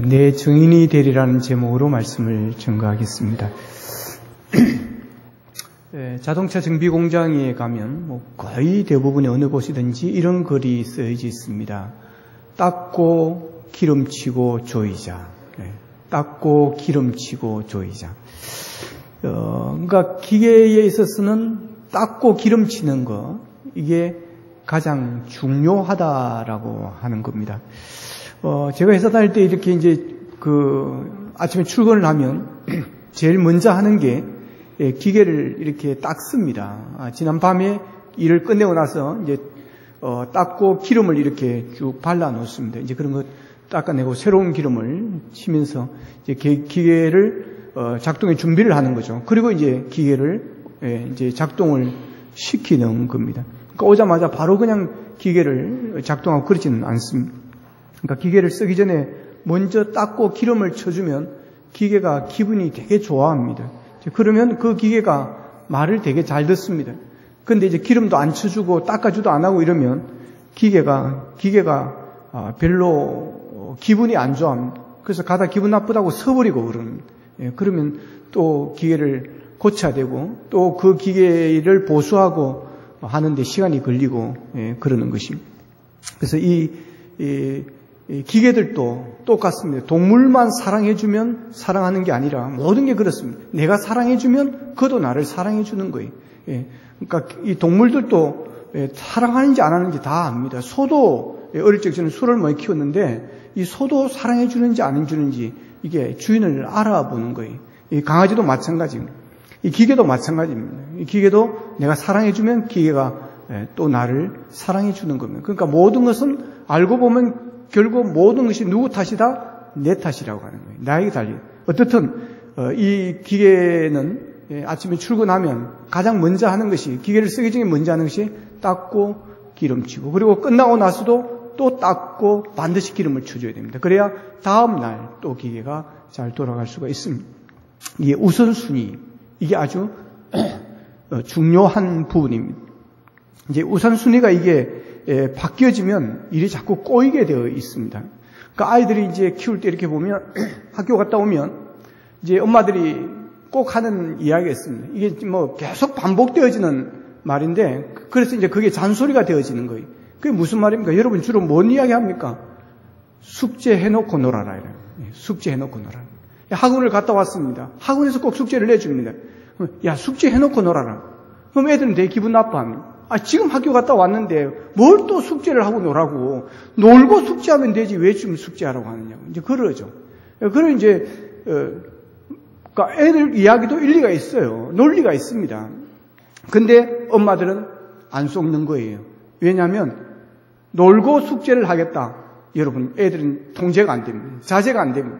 내 증인이 되리라는 제목으로 말씀을 증거하겠습니다. 자동차 정비 공장에 가면 거의 대부분의 어느 곳이든지 이런 글이 쓰여져 있습니다. 닦고 기름치고 조이자. 닦고 기름치고 조이자. 그러니까 기계에 있어서는 닦고 기름치는 거, 이게 가장 중요하다라고 하는 겁니다. 제가 회사 다닐 때 이렇게 이제 아침에 출근을 하면 제일 먼저 하는 게 기계를 이렇게 닦습니다. 지난 밤에 일을 끝내고 나서 이제 닦고 기름을 이렇게 쭉 발라 놓습니다. 이제 그런 거 닦아내고 새로운 기름을 치면서 이제 기계를 작동에 준비를 하는 거죠. 그리고 이제 기계를 이제 작동을 시키는 겁니다. 그러니까 오자마자 바로 그냥 기계를 작동하고 그러지는 않습니다. 그러니까 기계를 쓰기 전에 먼저 닦고 기름을 쳐주면 기계가 기분이 되게 좋아합니다. 그러면 그 기계가 말을 되게 잘 듣습니다. 근데 이제 기름도 안 쳐주고 닦아주도 안 하고 이러면 기계가 별로 기분이 안 좋아합니다. 그래서 가다 기분 나쁘다고 서버리고 그러면 또 기계를 고쳐야 되고 또 그 기계를 보수하고 하는데 시간이 걸리고 그러는 것입니다. 그래서 이 기계들도 똑같습니다. 동물만 사랑해주면 사랑하는 게 아니라 모든 게 그렇습니다. 내가 사랑해주면 그도 나를 사랑해주는 거예요. 그러니까 이 동물들도 사랑하는지 안 하는지 다 압니다. 소도 어릴 적 저는 소를 많이 키웠는데 이 소도 사랑해주는지 안 해주는지 이게 주인을 알아보는 거예요. 이 강아지도 마찬가지입니다. 이 기계도 마찬가지입니다. 이 기계도 내가 사랑해주면 기계가 또 나를 사랑해주는 겁니다. 그러니까 모든 것은 알고 보면 결국 모든 것이 누구 탓이다? 내 탓이라고 하는 거예요. 나에게 달려. 어떻든 이 기계는 아침에 출근하면 가장 먼저 하는 것이, 기계를 쓰기 전에 먼저 하는 것이 닦고 기름치고, 그리고 끝나고 나서도 또 닦고 반드시 기름을 쳐줘야 됩니다. 그래야 다음 날 또 기계가 잘 돌아갈 수가 있습니다. 이게 우선순위, 이게 아주 중요한 부분입니다. 이제 우선순위가 이게 바뀌어지면 일이 자꾸 꼬이게 되어 있습니다. 그러니까 아이들이 이제 키울 때 이렇게 보면 학교 갔다 오면 이제 엄마들이 꼭 하는 이야기가 있습니다. 이게 계속 반복되어지는 말인데, 그래서 이제 그게 잔소리가 되어지는 거예요. 그게 무슨 말입니까? 여러분 주로 뭔 이야기 합니까? 숙제 해놓고 놀아라. 숙제 해놓고 놀아라. 학원을 갔다 왔습니다. 학원에서 꼭 숙제를 내줍니다. 야, 숙제 해놓고 놀아라. 그럼 애들은 되게 기분 나빠합니다. 지금 학교 갔다 왔는데 뭘 또 숙제를 하고 놀라고, 놀고 숙제하면 되지 왜 지금 숙제하라고 하느냐고 이제 그러죠. 그래 이제 그러니까 애들 이야기도 일리가 있어요. 논리가 있습니다. 근데 엄마들은 안 속는 거예요. 왜냐하면 놀고 숙제를 하겠다. 여러분, 애들은 통제가 안 됩니다. 자제가 안 됩니다.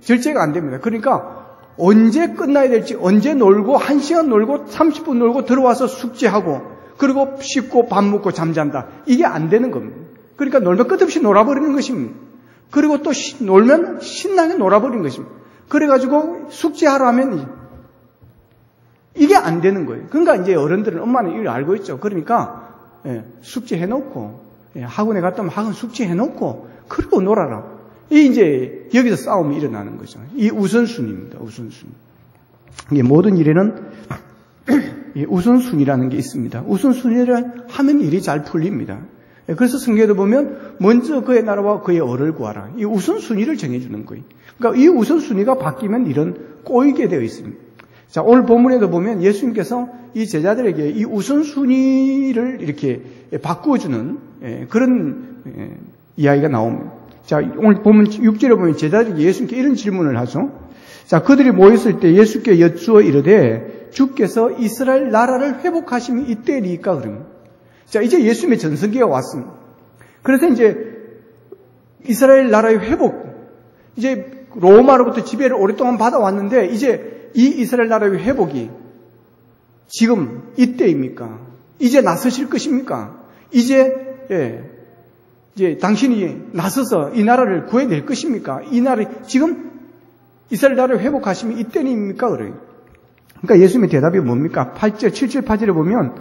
절제가 안 됩니다. 그러니까 언제 끝나야 될지, 언제 놀고 1시간 놀고 30분 놀고 들어와서 숙제하고 그리고 씻고 밥 먹고 잠잔다. 이게 안 되는 겁니다. 그러니까 놀면 끝없이 놀아버리는 것입니다. 그리고 또 놀면 신나게 놀아버리는 것입니다. 그래가지고 숙제하러 하면 이게 안 되는 거예요. 그러니까 이제 어른들은, 엄마는 이걸 알고 있죠. 그러니까 숙제해놓고, 학원에 갔다 오면 학원 숙제해놓고 그리고 놀아라. 이제 여기서 싸움이 일어나는 거죠. 이 우선순위입니다. 우선순위. 이게 모든 일에는 우선순위라는 게 있습니다. 우선순위를 하면 일이 잘 풀립니다. 그래서 성경에도 보면 먼저 그의 나라와 그의 의를 구하라. 이 우선순위를 정해주는 거예요. 그러니까 이 우선순위가 바뀌면 일은 꼬이게 되어 있습니다. 자, 오늘 본문에도 보면 예수님께서 이 제자들에게 이 우선순위를 이렇게 바꾸어주는 그런 이야기가 나옵니다. 자, 오늘 보면 6절에 보면 제자들이 예수님께 이런 질문을 하죠. 자, 그들이 모였을 때 예수께 여쭈어 이르되 주께서 이스라엘 나라를 회복하심이 이때리까 그러면. 자, 이제 예수님의 전성기가 왔습니다. 그래서 이제 이스라엘 나라의 회복, 이제 로마로부터 지배를 오랫동안 받아왔는데 이제 이 이스라엘 나라의 회복이 지금 이때입니까? 이제 나서실 것입니까? 이제 당신이 나서서 이 나라를 구해낼 것입니까? 이 나라 지금 이스라엘 나라를 회복하시면 이때입니까? 그래요. 그러니까 예수님의 대답이 뭡니까? 8절, 7절, 8절에 보면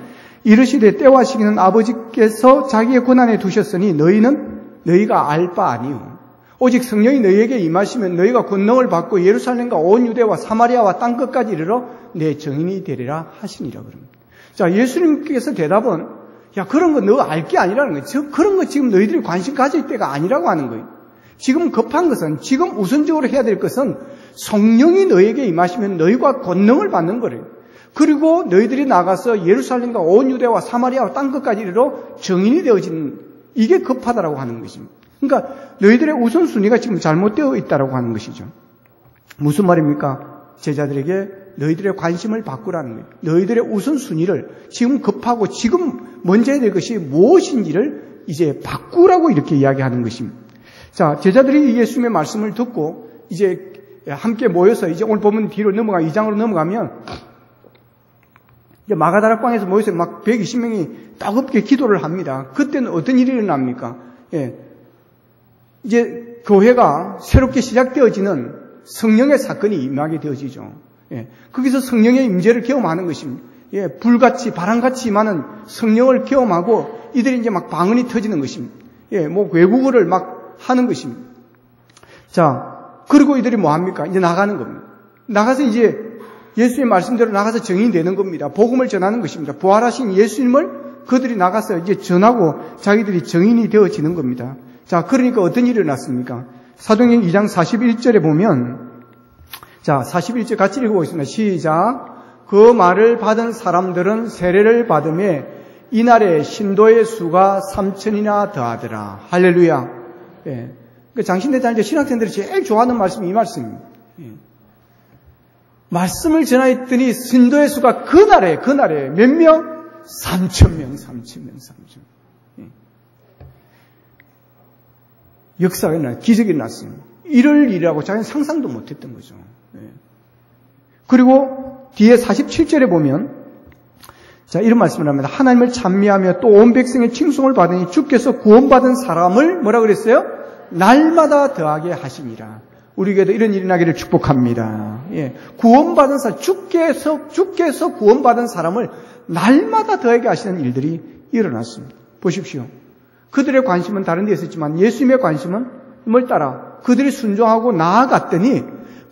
이르시되 때와 시기는 아버지께서 자기의 권한에 두셨으니 너희가 알 바 아니요. 오직 성령이 너희에게 임하시면 너희가 권능을 받고 예루살렘과 온 유대와 사마리아와 땅끝까지 이르러 내 증인이 되리라 하시니라 그럽니다. 자, 예수님께서 대답은 야, 그런 거 너 알 게 아니라는 거예요. 그런 거 지금 너희들이 관심 가질 때가 아니라고 하는 거예요. 지금 급한 것은, 지금 우선적으로 해야 될 것은 성령이 너희에게 임하시면 너희가 권능을 받는 거래요. 그리고 너희들이 나가서 예루살렘과 온 유대와 사마리아와 땅끝까지 이르러 증인이 되어지는, 이게 급하다라고 하는 것입니다. 그러니까 너희들의 우선순위가 지금 잘못되어 있다라고 하는 것이죠. 무슨 말입니까? 제자들에게 너희들의 관심을 바꾸라는 거예요. 너희들의 우선순위를 지금 급하고 지금 먼저 해야 될 것이 무엇인지를 이제 바꾸라고 이렇게 이야기하는 것입니다. 자, 제자들이 예수님의 말씀을 듣고 이제 함께 모여서 이제 오늘 보면 뒤로 2장으로 넘어가면 이제 마가다락방에서 모여서 막 120명이 따갑게 기도를 합니다. 그때는 어떤 일이 일어납니까? 예. 이제 교회가 새롭게 시작되어지는 성령의 사건이 임하게 되어지죠. 예. 거기서 성령의 임재를 경험하는 것입니다. 예. 불같이 바람같이 임하는 성령을 경험하고 이들이 이제 막 방언이 터지는 것입니다. 예. 뭐 외국어를 막 하는 것입니다. 자, 그리고 이들이 뭐 합니까? 이제 나가는 겁니다. 나가서 이제 예수님의 말씀대로 나가서 증인이 되는 겁니다. 복음을 전하는 것입니다. 부활하신 예수님을 그들이 나가서 이제 전하고 자기들이 증인이 되어지는 겁니다. 자, 그러니까 어떤 일이 일어났습니까? 사도행전 2장 41절에 보면, 자, 41절 같이 읽어보겠습니다. 시작. 그 말을 받은 사람들은 세례를 받음에 이날에 신도의 수가 3,000이나 더하더라. 할렐루야. 예. 그 장신대장 신학생들이 제일 좋아하는 말씀이 이 말씀입니다. 예. 말씀을 전하였더니 신도의 수가 그날에 몇 명? 3,000명. 예. 역사가 일어나, 기적이 일어났습니다. 이럴 일이라고 자기는 상상도 못했던 거죠. 예. 그리고 뒤에 47절에 보면 자, 이런 말씀을 합니다. 하나님을 찬미하며 또 온 백성의 칭송을 받으니 주께서 구원받은 사람을 뭐라 그랬어요? 날마다 더하게 하시니라. 우리에게도 이런 일이 나기를 축복합니다. 예. 구원받은 사람, 주께서 구원받은 사람을 날마다 더하게 하시는 일들이 일어났습니다. 보십시오. 그들의 관심은 다른 데 있었지만 예수님의 관심은 뭘 따라 그들이 순종하고 나아갔더니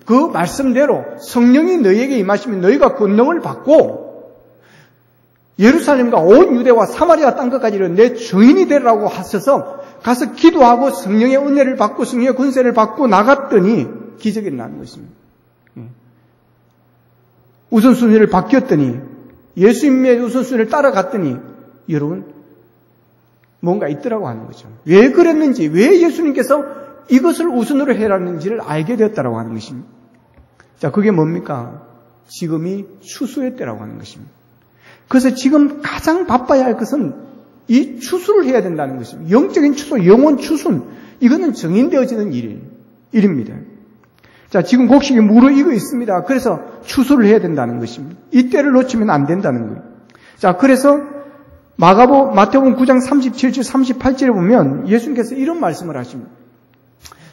그 말씀대로 성령이 너희에게 임하시면 너희가 권능을 받고 예루살렘과 온 유대와 사마리아 땅끝까지 내 증인이 되라고 하셔서 가서 기도하고 성령의 은혜를 받고 성령의 권세를 받고 나갔더니 기적이 일어나는 것입니다. 우선순위를 바뀌었더니 예수님의 우선순위를 따라갔더니 여러분 뭔가 있더라고 하는 거죠. 왜 그랬는지, 왜 예수님께서 이것을 우선으로 해라는지를 알게 되었다라고 하는 것입니다. 자, 그게 뭡니까? 지금이 추수의 때라고 하는 것입니다. 그래서 지금 가장 바빠야 할 것은 이 추수를 해야 된다는 것입니다. 영적인 추수, 영혼 추순, 이거는 정인되어지는 일입니다. 자, 지금 곡식이 무르익어 있습니다. 그래서 추수를 해야 된다는 것입니다. 이 때를 놓치면 안 된다는 거예요. 자, 그래서 마태복음 9장 37절 38절에 보면 예수님께서 이런 말씀을 하십니다.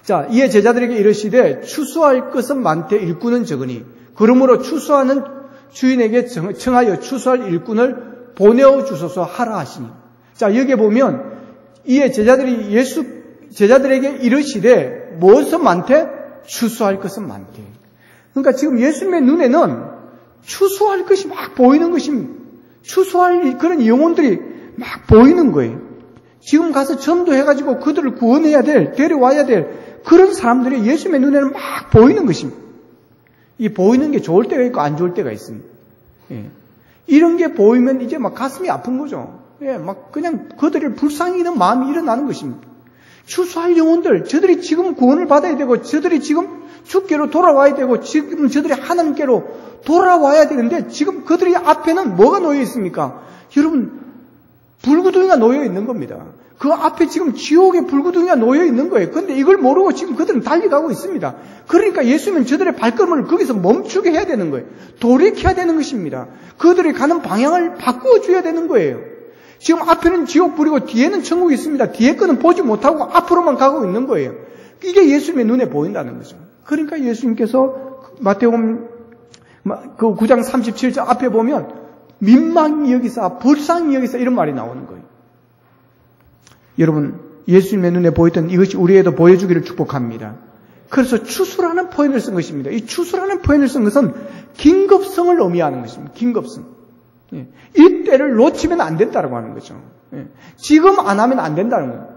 자, 이에 제자들에게 이르시되 추수할 것은 많되 일꾼은 적으니 그러므로 추수하는 주인에게 청하여 추수할 일꾼을 보내어 주소서 하라 하시니. 자, 여기에 보면 이에 제자들에게 이르시되 무엇은 많되 추수할 것은 많대. 그러니까 지금 예수님의 눈에는 추수할 것이 막 보이는 것입니다. 추수할 그런 영혼들이 막 보이는 거예요. 지금 가서 전도해가지고 그들을 구원해야 될, 데려와야 될 그런 사람들이 예수님의 눈에는 막 보이는 것입니다. 이 보이는 게 좋을 때가 있고 안 좋을 때가 있습니다. 예. 이런 게 보이면 이제 막 가슴이 아픈 거죠. 예, 막 그냥 그들을 불쌍히 여기는 마음이 일어나는 것입니다. 추수할 영혼들, 저들이 지금 구원을 받아야 되고, 저들이 지금 주께로 돌아와야 되고, 지금 저들이 하나님께로 돌아와야 되는데, 지금 그들이 앞에는 뭐가 놓여 있습니까? 여러분, 불구덩이가 놓여 있는 겁니다. 그 앞에 지금 지옥의 불구덩이가 놓여 있는 거예요. 그런데 이걸 모르고 지금 그들은 달려가고 있습니다. 그러니까 예수님은 저들의 발걸음을 거기서 멈추게 해야 되는 거예요. 돌이켜야 되는 것입니다. 그들이 가는 방향을 바꾸어 줘야 되는 거예요. 지금 앞에는 지옥 불이고 뒤에는 천국이 있습니다. 뒤에 거는 보지 못하고 앞으로만 가고 있는 거예요. 이게 예수님의 눈에 보인다는 거죠. 그러니까 예수님께서 마태복음 그 9장 37절 앞에 보면 민망히 여기서 불쌍히 여기서 이런 말이 나오는 거예요. 여러분, 예수님의 눈에 보였던 이것이 우리에도 보여주기를 축복합니다. 그래서 추수라는 표현을 쓴 것입니다. 이 추수라는 표현을 쓴 것은 긴급성을 의미하는 것입니다. 긴급성. 이 때를 놓치면 안 된다고 하는 거죠. 지금 안 하면 안 된다는 거예요.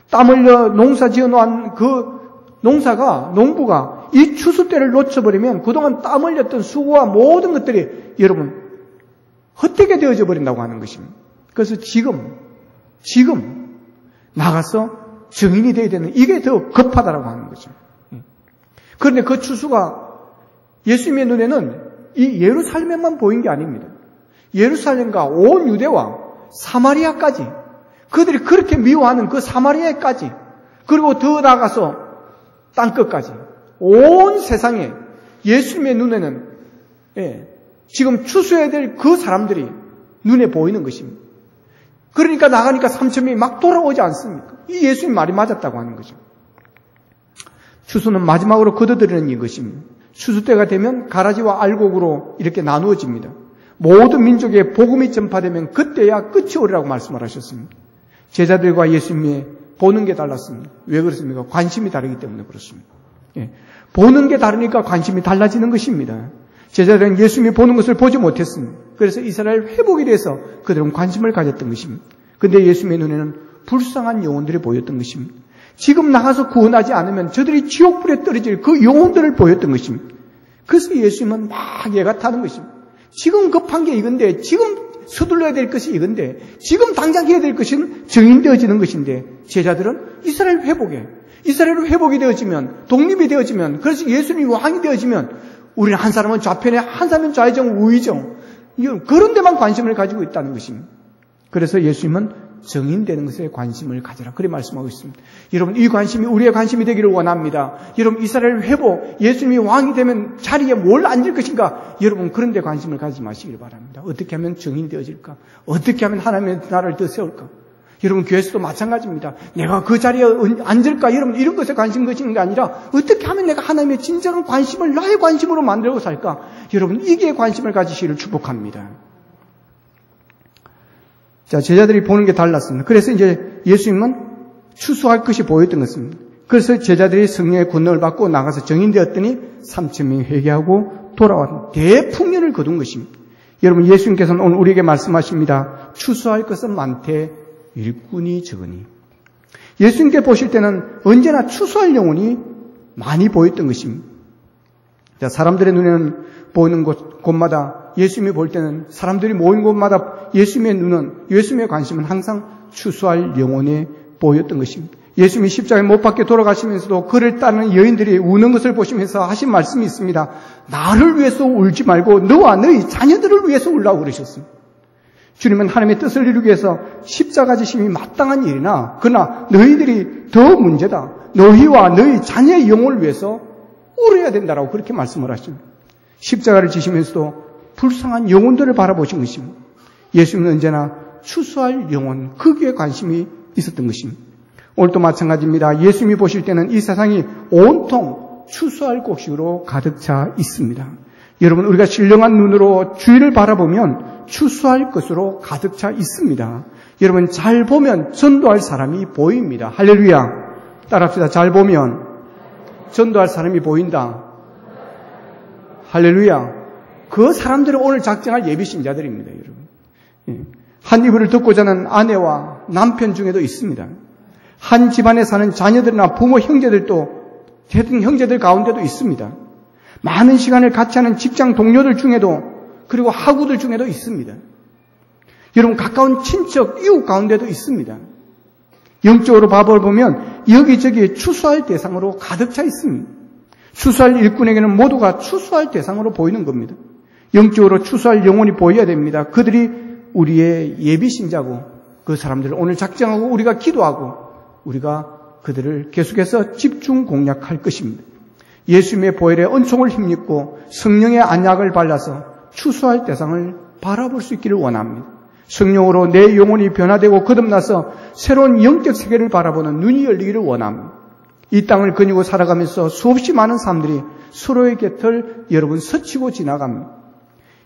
땀 흘려 농사 지어놓은 그 농부가 이 추수 때를 놓쳐버리면 그동안 땀 흘렸던 수고와 모든 것들이 여러분 헛되게 되어져 버린다고 하는 것입니다. 그래서 지금 나가서 증인이 되어야 되는 이게 더 급하다라고 하는 거죠. 그런데 그 추수가 예수님의 눈에는 이 예루살렘만 보인 게 아닙니다. 예루살렘과 온 유대와 사마리아까지 그들이 그렇게 미워하는 그 사마리아까지 그리고 더 나아가서 땅끝까지 온 세상에 예수님의 눈에는 지금 추수해야 될 그 사람들이 눈에 보이는 것입니다. 그러니까 나가니까 3,000명이 막 돌아오지 않습니까? 이 예수님 말이 맞았다고 하는 거죠. 추수는 마지막으로 거둬들이는 이것입니다. 추수 때가 되면 가라지와 알곡으로 이렇게 나누어집니다. 모든 민족에 복음이 전파되면 그때야 끝이 오리라고 말씀을 하셨습니다. 제자들과 예수님이 보는 게 달랐습니다. 왜 그렇습니까? 관심이 다르기 때문에 그렇습니다. 보는 게 다르니까 관심이 달라지는 것입니다. 제자들은 예수님이 보는 것을 보지 못했습니다. 그래서 이스라엘 회복에 대해서 그들은 관심을 가졌던 것입니다. 그런데 예수님의 눈에는 불쌍한 영혼들이 보였던 것입니다. 지금 나가서 구원하지 않으면 저들이 지옥불에 떨어질 그 영혼들을 보였던 것입니다. 그래서 예수님은 막 얘가 타는 것입니다. 지금 급한 게 이건데, 지금 서둘러야 될 것이 이건데, 지금 당장 해야 될 것은 증인되어지는 것인데, 제자들은 이스라엘 회복이 되어지면, 독립이 되어지면, 그래서 예수님이 왕이 되어지면 우리는 한 사람은 좌편에, 한 사람은 좌의정, 우의정 그런 데만 관심을 가지고 있다는 것입니다. 그래서 예수님은 정인되는 것에 관심을 가져라. 그렇게 말씀하고 있습니다. 여러분 이 관심이 우리의 관심이 되기를 원합니다. 여러분 이스라엘 회복, 예수님이 왕이 되면 자리에 뭘 앉을 것인가? 여러분 그런 데 관심을 가지지 마시길 바랍니다. 어떻게 하면 정인되어질까? 어떻게 하면 하나님의 나라를 더 세울까? 여러분 교회에서도 마찬가지입니다. 내가 그 자리에 앉을까? 여러분 이런 것에 관심 가지는 게 아니라 어떻게 하면 내가 하나님의 진정한 관심을 나의 관심으로 만들고 살까? 여러분 이게 관심을 가지시기를 축복합니다. 자, 제자들이 보는 게 달랐습니다. 그래서 이제 예수님은 추수할 것이 보였던 것입니다. 그래서 제자들이 성령의 권능을 받고 나가서 정인되었더니 3,000명이 회개하고 돌아와서 대풍년을 거둔 것입니다. 여러분 예수님께서는 오늘 우리에게 말씀하십니다. 추수할 것은 많되 일꾼이 적으니. 예수님께 보실 때는 언제나 추수할 영혼이 많이 보였던 것입니다. 자, 사람들의 눈에는 보이는 곳마다 예수님이 볼 때는 사람들이 모인 곳마다 예수님의 눈은, 예수님의 관심은 항상 추수할 영혼에 보였던 것입니다. 예수님이 십자가에 못 박혀 돌아가시면서도 그를 따르는 여인들이 우는 것을 보시면서 하신 말씀이 있습니다. 나를 위해서 울지 말고 너와 너희 자녀들을 위해서 울라고 그러셨습니다. 주님은 하나님의 뜻을 이루기 위해서 십자가 지심이 마땅한 일이나 그러나 너희들이 더 문제다. 너희와 너희 자녀의 영혼을 위해서 울어야 된다라고 그렇게 말씀을 하십니다. 십자가를 지시면서도 불쌍한 영혼들을 바라보신 것입니다. 예수님은 언제나 추수할 영혼, 거기에 관심이 있었던 것입니다. 오늘도 마찬가지입니다. 예수님이 보실 때는 이 세상이 온통 추수할 곡식으로 가득 차 있습니다. 여러분 우리가 신령한 눈으로 주위를 바라보면 추수할 것으로 가득 차 있습니다. 여러분 잘 보면 전도할 사람이 보입니다. 할렐루야. 따라합시다. 잘 보면 전도할 사람이 보인다. 할렐루야. 그 사람들은 오늘 작정할 예비신자들입니다. 여러분. 한 이불을 덮고 자는 아내와 남편 중에도 있습니다. 한 집안에 사는 자녀들이나 부모 형제들도 형제들 가운데도 있습니다. 많은 시간을 같이 하는 직장 동료들 중에도 그리고 학우들 중에도 있습니다. 여러분 가까운 친척, 이웃 가운데도 있습니다. 영적으로 바라보면 여기저기 추수할 대상으로 가득 차 있습니다. 추수할 일꾼에게는 모두가 추수할 대상으로 보이는 겁니다. 영적으로 추수할 영혼이 보여야 됩니다. 그들이 우리의 예비신자고 그 사람들을 오늘 작정하고 우리가 기도하고 우리가 그들을 계속해서 집중 공략할 것입니다. 예수님의 보혈의 은총을 힘입고 성령의 안약을 발라서 추수할 대상을 바라볼 수 있기를 원합니다. 성령으로 내 영혼이 변화되고 거듭나서 새로운 영적 세계를 바라보는 눈이 열리기를 원합니다. 이 땅을 거니고 살아가면서 수없이 많은 사람들이 서로의 곁을 여러분 스치고 지나갑니다.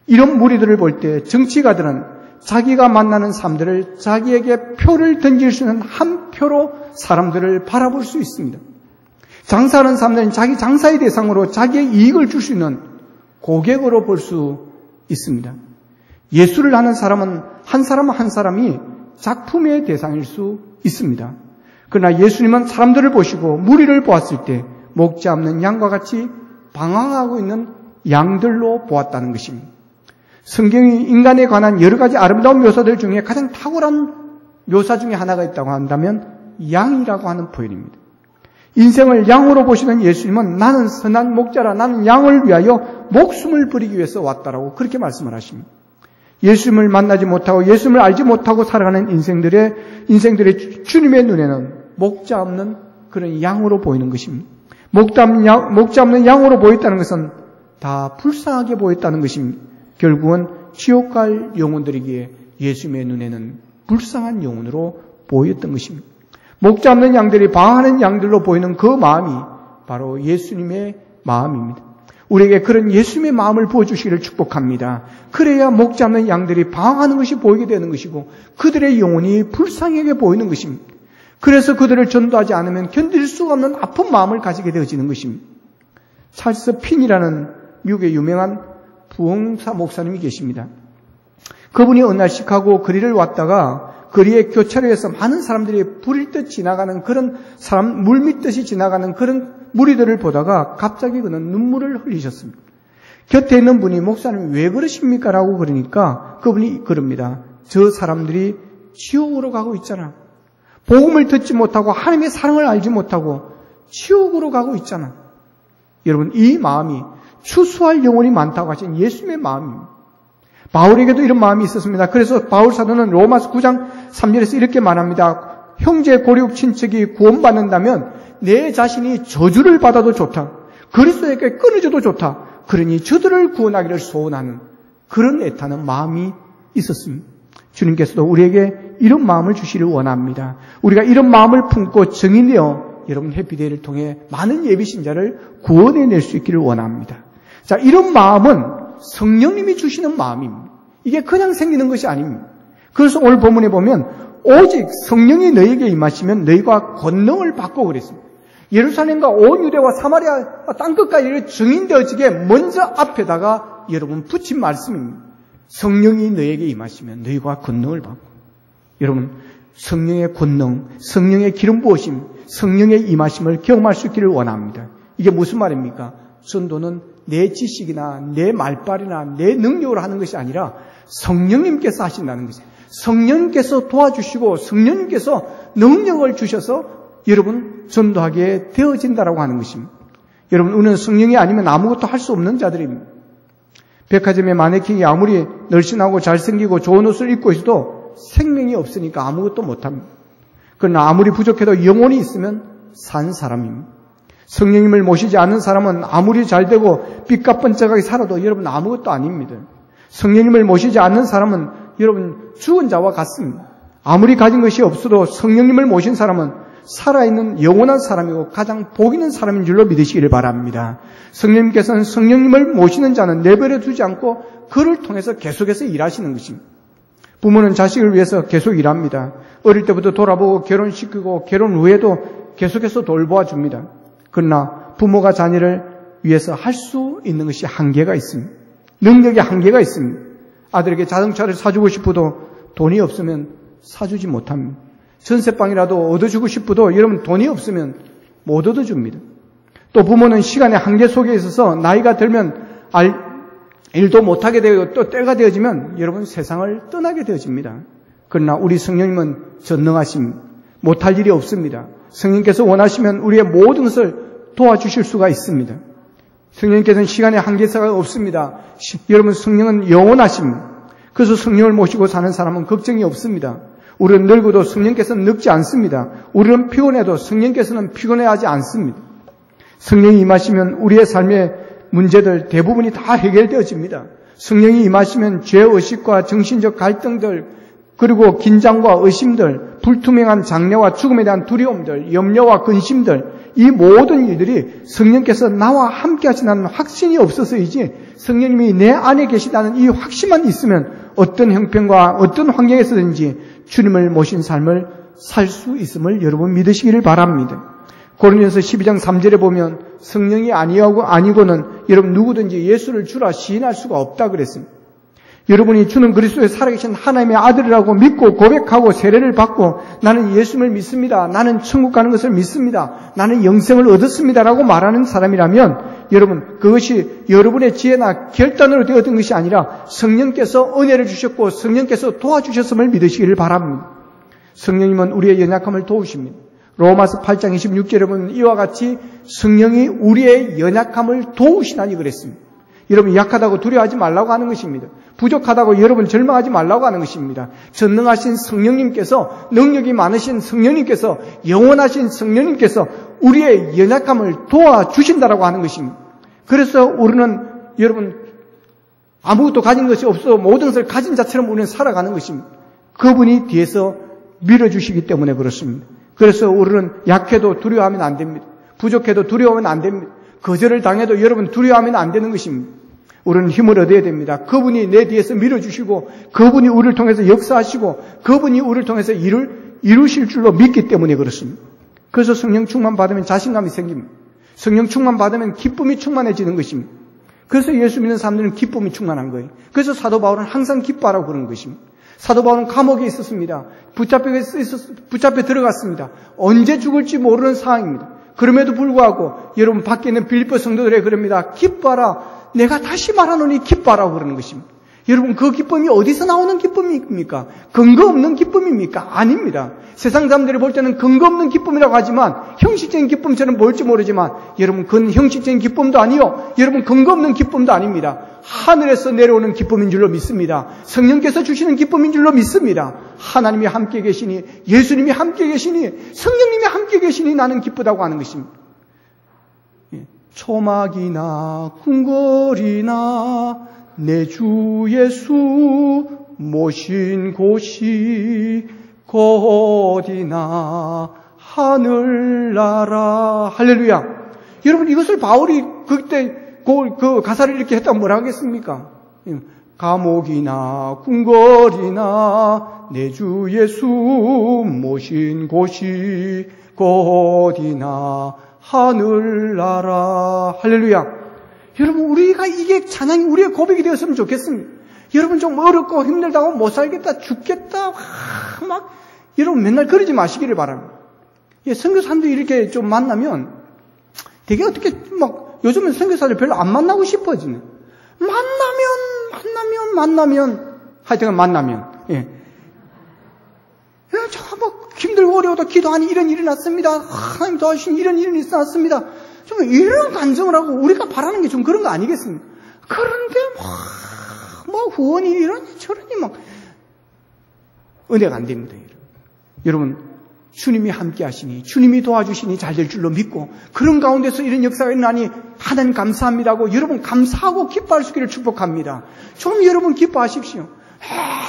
이런 무리들을 볼 때 정치가들은 자기가 만나는 사람들을 자기에게 표를 던질 수 있는 한 표로 사람들을 바라볼 수 있습니다. 장사하는 사람들은 자기 장사의 대상으로 자기의 이익을 줄 수 있는 고객으로 볼 수 있습니다. 예술을 하는 사람은 한 사람 한 사람이 작품의 대상일 수 있습니다. 그러나 예수님은 사람들을 보시고 무리를 보았을 때 목자 없는 양과 같이 방황하고 있는 양들로 보았다는 것입니다. 성경이 인간에 관한 여러 가지 아름다운 묘사들 중에 가장 탁월한 묘사 중에 하나가 있다고 한다면 양이라고 하는 표현입니다. 인생을 양으로 보시는 예수님은 나는 선한 목자라, 나는 양을 위하여 목숨을 버리기 위해서 왔다라고 그렇게 말씀을 하십니다. 예수님을 만나지 못하고 예수님을 알지 못하고 살아가는 인생들의 주님의 눈에는 목자 없는 그런 양으로 보이는 것입니다. 목자 없는 양으로 보였다는 것은 다 불쌍하게 보였다는 것입니다. 결국은 지옥 갈 영혼들이기에 예수님의 눈에는 불쌍한 영혼으로 보였던 것입니다. 목자 없는 양들이 방황하는 양들로 보이는 그 마음이 바로 예수님의 마음입니다. 우리에게 그런 예수님의 마음을 부어주시기를 축복합니다. 그래야 목자 없는 양들이 방황하는 것이 보이게 되는 것이고 그들의 영혼이 불쌍하게 보이는 것입니다. 그래서 그들을 전도하지 않으면 견딜 수가 없는 아픈 마음을 가지게 되어지는 것입니다. 찰스 핀이라는 미국의 유명한 부흥사 목사님이 계십니다. 그분이 어느 날 시카고 거리를 왔다가 거리의 교차로에서 많은 사람들이 불일 듯 지나가는 그런 사람, 물밀듯이 지나가는 그런 무리들을 보다가 갑자기 그는 눈물을 흘리셨습니다. 곁에 있는 분이 목사님 왜 그러십니까? 라고 그러니까 그분이 그럽니다. 저 사람들이 지옥으로 가고 있잖아. 복음을 듣지 못하고 하나님의 사랑을 알지 못하고 지옥으로 가고 있잖아. 여러분, 이 마음이 추수할 영혼이 많다고 하신 예수님의 마음입니다. 바울에게도 이런 마음이 있었습니다. 그래서 바울 사도는 로마서 9장 3절에서 이렇게 말합니다. 형제 고륙 친척이 구원받는다면 내 자신이 저주를 받아도 좋다. 그리스도에게 끊어져도 좋다. 그러니 저들을 구원하기를 소원하는 그런 애타는 마음이 있었습니다. 주님께서도 우리에게 이런 마음을 주시기를 원합니다. 우리가 이런 마음을 품고 정인되어 여러분 해피데이를 통해 많은 예비신자를 구원해낼 수 있기를 원합니다. 자, 이런 마음은 성령님이 주시는 마음입니다. 이게 그냥 생기는 것이 아닙니다. 그래서 오늘 본문에 보면 오직 성령이 너희에게 임하시면 너희가 권능을 받고 그랬습니다. 예루살렘과 온 유대와 사마리아 땅끝까지 증인되어지게 먼저 앞에다가 여러분 붙인 말씀입니다. 성령이 너희에게 임하시면 너희가 권능을 받고. 여러분, 성령의 권능, 성령의 기름 부으심, 성령의 임하심을 경험할 수 있기를 원합니다. 이게 무슨 말입니까? 전도는 내 지식이나 내 말빨이나 내 능력으로 하는 것이 아니라 성령님께서 하신다는 것이에요. 성령님께서 도와주시고 성령님께서 능력을 주셔서 여러분 전도하게 되어진다라고 하는 것입니다. 여러분, 우리는 성령이 아니면 아무것도 할 수 없는 자들입니다. 백화점의 마네킹이 아무리 날씬하고 잘생기고 좋은 옷을 입고 있어도 생명이 없으니까 아무것도 못합니다. 그러나 아무리 부족해도 영혼이 있으면 산 사람입니다. 성령님을 모시지 않는 사람은 아무리 잘되고 빛과 번쩍하게 살아도 여러분 아무것도 아닙니다. 성령님을 모시지 않는 사람은 여러분 죽은 자와 같습니다. 아무리 가진 것이 없어도 성령님을 모신 사람은 살아있는 영원한 사람이고 가장 복 있는 사람인 줄로 믿으시기를 바랍니다. 성령님께서는 성령님을 모시는 자는 내버려 두지 않고 그를 통해서 계속해서 일하시는 것입니다. 부모는 자식을 위해서 계속 일합니다. 어릴 때부터 돌아보고 결혼시키고 결혼 후에도 계속해서 돌보아 줍니다. 그러나 부모가 자녀를 위해서 할 수 있는 것이 한계가 있습니다. 능력의 한계가 있습니다. 아들에게 자동차를 사주고 싶어도 돈이 없으면 사주지 못합니다. 전세방이라도 얻어주고 싶어도 여러분 돈이 없으면 못 얻어줍니다. 또 부모는 시간의 한계 속에 있어서 나이가 들면 일도 못하게 되고 또 때가 되어지면 여러분 세상을 떠나게 되어집니다. 그러나 우리 성령님은 전능하심, 못할 일이 없습니다. 성령님께서 원하시면 우리의 모든 것을 도와주실 수가 있습니다. 성령님께서는 시간의 한계사가 없습니다. 여러분 성령은 영원하십니다. 그래서 성령을 모시고 사는 사람은 걱정이 없습니다. 우리는 늙어도 성령께서는 늙지 않습니다. 우리는 피곤해도 성령께서는 피곤해하지 않습니다. 성령이 임하시면 우리의 삶의 문제들 대부분이 다 해결되어집니다. 성령이 임하시면 죄의식과 정신적 갈등들, 그리고 긴장과 의심들, 불투명한 장래와 죽음에 대한 두려움들, 염려와 근심들, 이 모든 일들이 성령께서 나와 함께 하신다는 확신이 없어서이지 성령님이 내 안에 계시다는 이 확신만 있으면 어떤 형편과 어떤 환경에서든지 주님을 모신 삶을 살 수 있음을 여러분 믿으시기를 바랍니다. 고린도전서 12장 3절에 보면 성령이 아니고는 여러분 누구든지 예수를 주라 시인할 수가 없다 그랬습니다. 여러분이 주는 그리스도의 살아계신 하나님의 아들이라고 믿고 고백하고 세례를 받고 나는 예수를 믿습니다. 나는 천국 가는 것을 믿습니다. 나는 영생을 얻었습니다라고 말하는 사람이라면 여러분 그것이 여러분의 지혜나 결단으로 되어진 것이 아니라 성령께서 은혜를 주셨고 성령께서 도와주셨음을 믿으시기를 바랍니다. 성령님은 우리의 연약함을 도우십니다. 로마서 8장 26절에 보면 이와 같이 성령이 우리의 연약함을 도우시나니 그랬습니다. 여러분 약하다고 두려워하지 말라고 하는 것입니다. 부족하다고 여러분 절망하지 말라고 하는 것입니다. 전능하신 성령님께서 능력이 많으신 성령님께서 영원하신 성령님께서 우리의 연약함을 도와주신다라고 하는 것입니다. 그래서 우리는 여러분 아무것도 가진 것이 없어 모든 것을 가진 자처럼 우리는 살아가는 것입니다. 그분이 뒤에서 밀어주시기 때문에 그렇습니다. 그래서 우리는 약해도 두려워하면 안 됩니다. 부족해도 두려워하면 안 됩니다. 거절을 당해도 여러분 두려워하면 안 되는 것입니다. 우리는 힘을 얻어야 됩니다. 그분이 내 뒤에서 밀어주시고 그분이 우리를 통해서 역사하시고 그분이 우리를 통해서 이루실 줄로 믿기 때문에 그렇습니다. 그래서 성령 충만 받으면 자신감이 생깁니다. 성령 충만 받으면 기쁨이 충만해지는 것입니다. 그래서 예수 믿는 사람들은 기쁨이 충만한 거예요. 그래서 사도 바울은 항상 기뻐하라고 그러는 것입니다. 사도 바울은 감옥에 있었습니다. 붙잡혀 들어갔습니다. 언제 죽을지 모르는 상황입니다. 그럼에도 불구하고 여러분 밖에 있는 빌립보 성도들에게 그럽니다. 기뻐하라. 내가 다시 말하노니 기뻐하라고 그러는 것입니다. 여러분 그 기쁨이 어디서 나오는 기쁨입니까? 근거 없는 기쁨입니까? 아닙니다. 세상 사람들이 볼 때는 근거 없는 기쁨이라고 하지만 형식적인 기쁨처럼 보일지 모르지만 여러분 그건 형식적인 기쁨도 아니요. 여러분 근거 없는 기쁨도 아닙니다. 하늘에서 내려오는 기쁨인 줄로 믿습니다. 성령께서 주시는 기쁨인 줄로 믿습니다. 하나님이 함께 계시니 예수님이 함께 계시니 성령님이 함께 계시니 나는 기쁘다고 하는 것입니다. 초막이나 궁궐이나 내 주 예수 모신 곳이 어디나 하늘나라. 할렐루야. 여러분 이것을 바울이 그때 그 가사를 이렇게 했다면 뭐라 하겠습니까? 감옥이나 궁궐이나 내 주 예수 모신 곳이 어디나 하늘나라. 할렐루야. 여러분 우리가 이게 찬양이 우리의 고백이 되었으면 좋겠습니다. 여러분 좀 어렵고 힘들다고 못 살겠다 죽겠다 막 여러분 맨날 그러지 마시기를 바랍니다. 선교사님들 이렇게 좀 만나면 되게 어떻게 막 요즘은 선교사들 별로 안 만나고 싶어지네. 만나면 하여튼 만나면 저 뭐 힘들고 어려워도 기도하니 이런 일이 났습니다. 하나님 도와주신 이런 일이 났습니다. 좀 이런 간증을 하고 우리가 바라는 게 좀 그런 거 아니겠습니까? 그런데 뭐 후원이 이러니 저러니 막 은혜가 안 됩니다. 여러분 주님이 함께 하시니 주님이 도와주시니 잘 될 줄로 믿고 그런 가운데서 이런 역사가 일어나니 하나님 감사합니다고 여러분 감사하고 기뻐할 수 있기를 축복합니다. 좀 여러분 기뻐하십시오.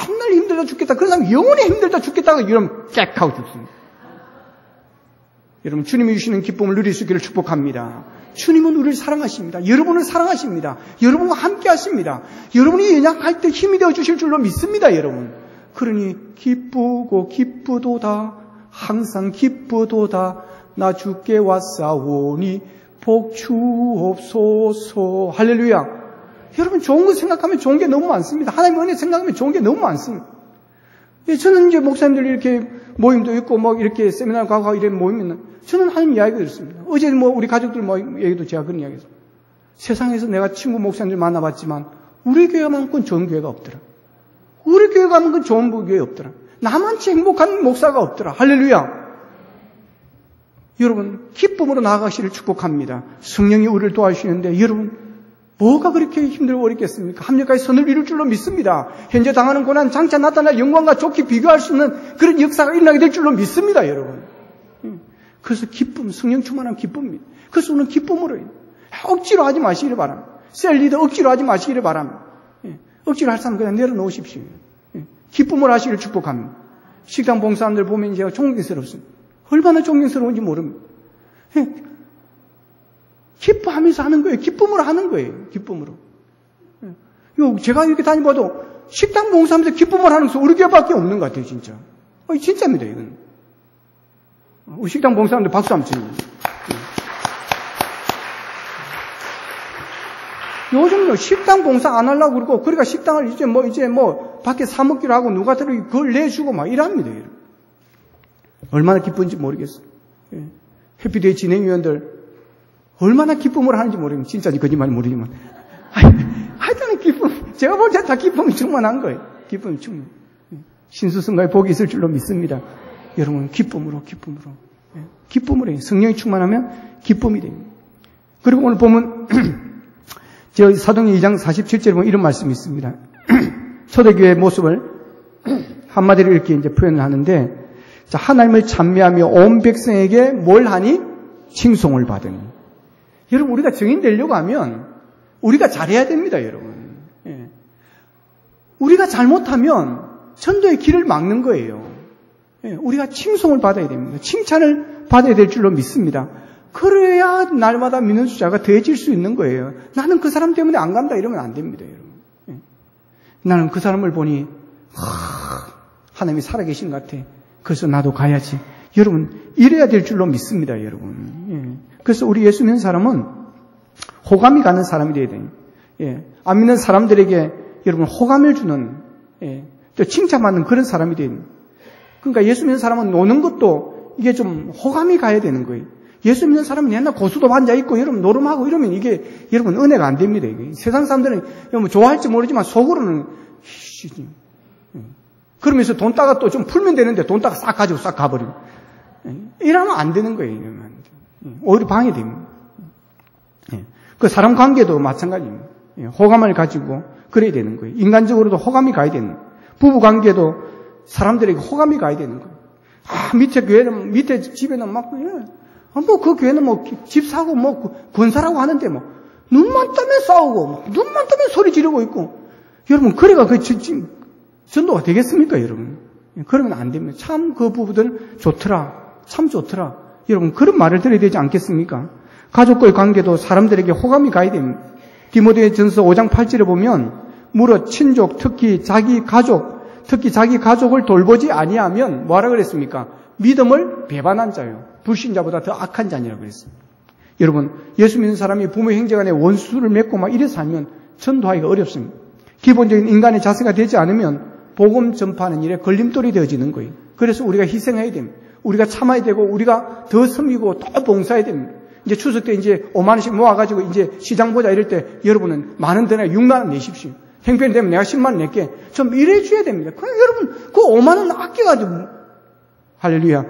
맨날 힘들다 죽겠다. 그런 사람 영원히 힘들다 죽겠다가 이러면 깨끗 하고 죽습니다. 여러분 주님이 주시는 기쁨을 누릴 수 있기를 축복합니다. 주님은 우리를 사랑하십니다. 여러분을 사랑하십니다. 여러분과 함께 하십니다. 여러분이 연약할 때 힘이 되어 주실 줄로 믿습니다. 여러분. 그러니 기쁘고 기쁘도다 항상 기쁘도다 나 주께 왔사오니 복 주옵소서. 할렐루야. 여러분 좋은 거 생각하면 좋은 게 너무 많습니다. 하나님의 은혜 생각하면 좋은 게 너무 많습니다. 저는 이제 목사님들 이렇게 모임도 있고 뭐 이렇게 세미나 가고 이런 모임은 저는 하나님 이야기가 들었습니다. 어제 뭐 우리 가족들 뭐 얘기도 제가 그런 이야기했어요. 세상에서 내가 친구 목사님들 만나봤지만 우리 교회만큼 좋은 교회가 없더라. 우리 교회만큼 좋은 교회 없더라. 나만치 행복한 목사가 없더라. 할렐루야. 여러분 기쁨으로 나아가시를 축복합니다. 성령이 우리를 도와주시는데 여러분 뭐가 그렇게 힘들고 어렵겠습니까? 합력하여 선을 이룰 줄로 믿습니다. 현재 당하는 고난 장차 나타날 영광과 좋게 비교할 수 있는 그런 역사가 일어나게 될 줄로 믿습니다. 여러분. 그래서 기쁨, 성령 충만한 기쁨입니다. 그래서 우리는 기쁨으로 억지로 하지 마시기를 바랍니다. 셀리도 억지로 하지 마시기를 바랍니다. 억지로 할 사람 그냥 내려놓으십시오. 기쁨으로 하시기를 축복합니다. 식당 봉사람들 보면 제가 존경스럽습니다. 얼마나 존경스러운지 모릅니다. 기뻐하면서 하는 거예요. 기쁨으로 하는 거예요. 기쁨으로. 제가 이렇게 다니봐도 식당 봉사하면서 기쁨을 하는 것은 우리 교회밖에 없는 것 같아요, 진짜. 진짜입니다, 이건. 우리 식당 봉사하는데 박수 한번 치는 거예요. 요즘 식당 봉사 안 하려고 그러고, 그러니까 식당을 이제 밖에 사먹기로 하고 누가 들어 그걸 내주고 막 이랍니다, 여러분. 얼마나 기쁜지 모르겠어요. 해피데이 진행위원들 얼마나 기쁨을 하는지 모르겠어요. 진짜인지 거짓말인지 모르지만. 하여튼 기쁨, 제가 볼 때 다 기쁨이 충만한 거예요. 기쁨이 충만. 신수성가에 복이 있을 줄로 믿습니다. 여러분, 기쁨으로. 기쁨으로 해요. 성령이 충만하면 기쁨이 됩니다. 그리고 오늘 보면, 저 사도행전 2장 47절에 보면 이런 말씀이 있습니다. 초대교회의 모습을 한마디로 이렇게 이제 표현을 하는데, 자, 하나님을 찬미하며 온 백성에게 뭘 하니? 칭송을 받으니. 여러분, 우리가 증인 되려고 하면 우리가 잘해야 됩니다, 여러분. 우리가 잘못하면 전도의 길을 막는 거예요. 우리가 칭송을 받아야 됩니다. 칭찬을 받아야 될 줄로 믿습니다. 그래야 날마다 믿는 숫자가 더해질 수 있는 거예요. 나는 그 사람 때문에 안 간다 이러면 안 됩니다, 여러분. 나는 그 사람을 보니 하나님이 살아계신 것 같아. 그래서 나도 가야지. 여러분, 이래야 될 줄로 믿습니다, 여러분. 그래서 우리 예수 믿는 사람은 호감이 가는 사람이 돼야 돼요. 안 믿는 사람들에게 여러분 호감을 주는, 또 칭찬받는 그런 사람이 돼야 돼요. 그러니까 예수 믿는 사람은 노는 것도 이게 좀 호감이 가야 되는 거예요. 예수 믿는 사람은 옛날 고수도 앉아있고 여러분 노름하고 이러면 이게 여러분 은혜가 안 됩니다. 이게. 세상 사람들은 여러분 좋아할지 모르지만 속으로는 그러면서 돈 따가 또 좀 풀면 되는데 돈 따가 싹 가지고 싹 가버리고 이러면 안 되는 거예요. 오히려 방해됩니다. 그 사람 관계도 마찬가지입니다. 호감을 가지고 그래야 되는 거예요. 인간적으로도 호감이 가야 되는 거예요. 부부 관계도 사람들에게 호감이 가야 되는 거예요. 밑에 교회는, 밑에 집에는 막, 그 교회는 집 사고 권사라고 하는데 눈만 뜨면 싸우고, 눈만 뜨면 소리 지르고 있고. 여러분, 그래가 전도가 되겠습니까, 여러분? 그러면 안 됩니다. 참 그 부부들 좋더라. 참 좋더라. 여러분, 그런 말을 들어야 되지 않겠습니까? 가족과의 관계도 사람들에게 호감이 가야 됩니다. 디모데전서 5장 8절에 보면, 무릇 친족, 특히 자기 가족을 돌보지 아니하면 뭐라 그랬습니까? 믿음을 배반한 자요. 불신자보다 더 악한 자니라고 그랬습니다. 여러분, 예수 믿는 사람이 부모 형제간에 원수를 맺고 막 이래 살면 전도하기가 어렵습니다. 기본적인 인간의 자세가 되지 않으면 복음 전파하는 일에 걸림돌이 되어지는 거예요. 그래서 우리가 희생해야 됩니다. 우리가 참아야 되고 우리가 더 섬기고 또 봉사해야 됩니다. 이제 추석 때 이제 5만 원씩 모아가지고 이제 시장 보자 이럴 때 여러분은 만 원 더 내가 6만 원 내십시오. 형편이 되면 내가 10만 원 낼게. 좀 이래줘야 됩니다. 여러분, 그 5만 원 아껴가지고, 할렐루야.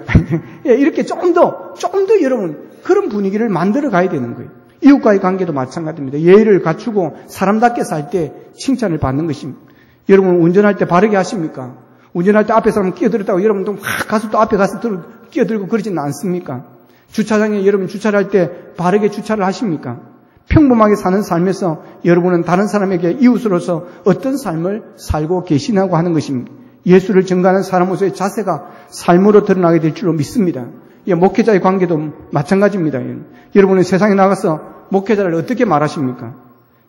이렇게 좀 더 여러분, 그런 분위기를 만들어 가야 되는 거예요. 이웃과의 관계도 마찬가지입니다. 예의를 갖추고 사람답게 살 때 칭찬을 받는 것입니다. 여러분, 운전할 때 바르게 하십니까? 운전할 때 앞에 사람 끼어들었다고 여러분도 가서 또 앞에 가서 끼어들고 그러지는 않습니까? 주차장에 여러분 주차를 할 때 바르게 주차를 하십니까? 평범하게 사는 삶에서 여러분은 다른 사람에게 이웃으로서 어떤 삶을 살고 계시냐고 하는 것입니다. 예수를 증거하는 사람으로서의 자세가 삶으로 드러나게 될 줄로 믿습니다. 목회자의 관계도 마찬가지입니다. 여러분은 세상에 나가서 목회자를 어떻게 말하십니까?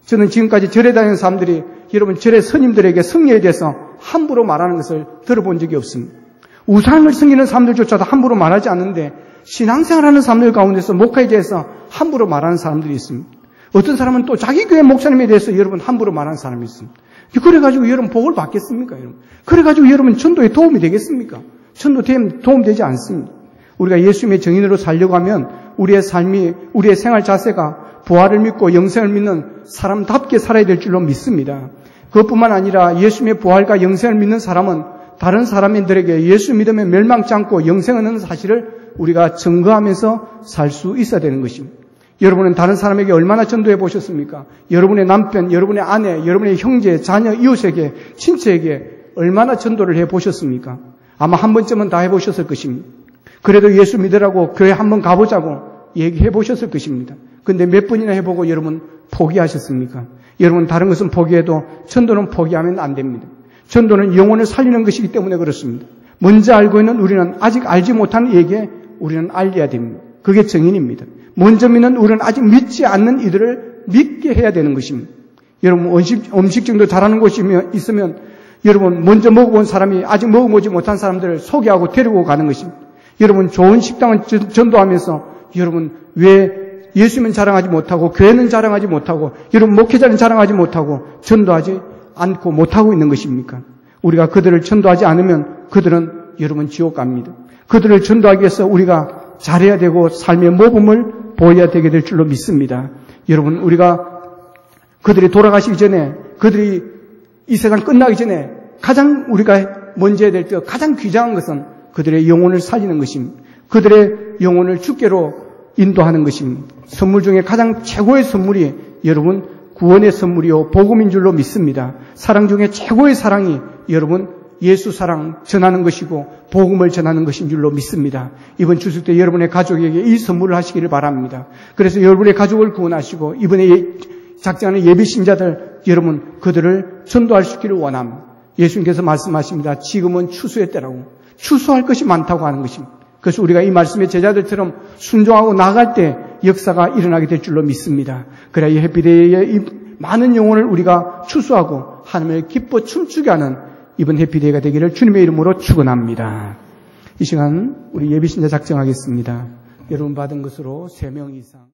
저는 지금까지 절에 다니는 사람들이 여러분 절의 스님들에게 성례에 대해서 함부로 말하는 것을 들어본 적이 없습니다. 우상을 섬기는 사람들조차도 함부로 말하지 않는데 신앙생활하는 사람들 가운데서 목회에 대해서 함부로 말하는 사람들이 있습니다. 어떤 사람은 또 자기 교회 목사님에 대해서 여러분 함부로 말하는 사람이 있습니다. 그래가지고 여러분 복을 받겠습니까? 여러분? 그래가지고 여러분 전도에 도움이 되겠습니까? 전도에 도움되지 않습니다. 우리가 예수님의 증인으로 살려고 하면 우리의 삶이, 우리의 생활 자세가 부활을 믿고 영생을 믿는 사람답게 살아야 될 줄로 믿습니다. 그것뿐만 아니라 예수님의 부활과 영생을 믿는 사람은 다른 사람들에게 예수 믿으면 멸망치 않고 영생을 얻는 사실을 우리가 증거하면서 살 수 있어야 되는 것입니다. 여러분은 다른 사람에게 얼마나 전도해 보셨습니까? 여러분의 남편, 여러분의 아내, 여러분의 형제, 자녀, 이웃에게, 친척에게 얼마나 전도를 해 보셨습니까? 아마 한 번쯤은 다 해 보셨을 것입니다. 그래도 예수 믿으라고 교회 한번 가보자고 얘기해 보셨을 것입니다. 근데 몇 번이나 해보고 여러분 포기하셨습니까? 여러분 다른 것은 포기해도 전도는 포기하면 안 됩니다. 전도는 영혼을 살리는 것이기 때문에 그렇습니다. 먼저 알고 있는 우리는 아직 알지 못하는 이에게 우리는 알려야 됩니다. 그게 증인입니다. 먼저 믿는 우리는 아직 믿지 않는 이들을 믿게 해야 되는 것입니다. 여러분 음식 정도 잘하는 곳이 있으면 여러분 먼저 먹어본 사람이 아직 먹어보지 못한 사람들을 소개하고 데리고 가는 것입니다. 여러분 좋은 식당을 전도하면서 여러분 왜 예수님은 자랑하지 못하고 교회는 자랑하지 못하고 여러분 목회자는 자랑하지 못하고 전도하지 않고 못하고 있는 것입니까? 우리가 그들을 전도하지 않으면 그들은 여러분 지옥 갑니다. 그들을 전도하기 위해서 우리가 잘해야 되고 삶의 모범을 보여야 되게 될 줄로 믿습니다. 여러분 우리가 그들이 돌아가시기 전에 그들이 이 세상 끝나기 전에 가장 우리가 먼저 해야 될 때 가장 귀중한 것은 그들의 영혼을 살리는 것입니다. 그들의 영혼을 주께로 인도하는 것입니다. 선물 중에 가장 최고의 선물이 여러분 구원의 선물이요 복음인 줄로 믿습니다. 사랑 중에 최고의 사랑이 여러분 예수 사랑 전하는 것이고 복음을 전하는 것인 줄로 믿습니다. 이번 추석 때 여러분의 가족에게 이 선물을 하시기를 바랍니다. 그래서 여러분의 가족을 구원하시고 이번에 작정하는 예비 신자들 여러분 그들을 전도할 수 있기를 원합니다. 예수님께서 말씀하십니다. 지금은 추수의 때라고. 추수할 것이 많다고 하는 것입니다. 그래서 우리가 이 말씀의 제자들처럼 순종하고 나아갈 때 역사가 일어나게 될 줄로 믿습니다. 그래야 이 해피데이의 이 많은 영혼을 우리가 추수하고 하나님을 기뻐 춤추게 하는 이번 해피데이가 되기를 주님의 이름으로 축원합니다. 이 시간 우리 예비신자 작정하겠습니다. 여러분 받은 것으로 3명 이상